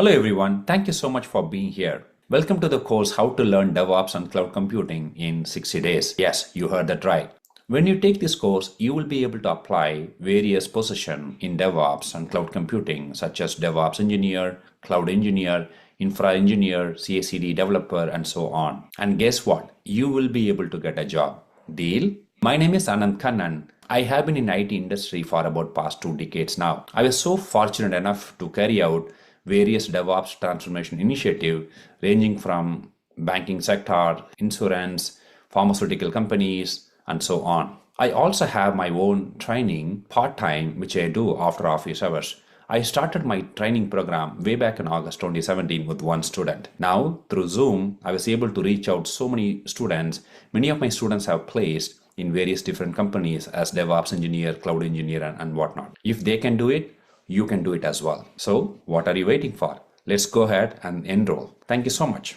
Hello everyone, thank you so much for being here. Welcome to the course How to Learn DevOps and Cloud Computing in 60 Days. Yes, you heard that right. When you take this course, you will be able to apply various positions in DevOps and Cloud Computing such as DevOps Engineer, Cloud Engineer, Infra Engineer, CI/CD Developer, and so on. And guess what? You will be able to get a job. Deal? My name is Anand Kannan. I have been in IT industry for about past 2 decades now. I was so fortunate enough to carry out various DevOps transformation initiatives ranging from banking sector, insurance, pharmaceutical companies, and so on. I also have my own training part-time, which I do after office hours. I started my training program way back in August 2017 with one student. Now, through Zoom, I was able to reach out so many students. Many of my students have placed in various different companies as DevOps engineer, cloud engineer, and whatnot. If they can do it, you can do it as well. So what are you waiting for? Let's go ahead and enroll. Thank you so much.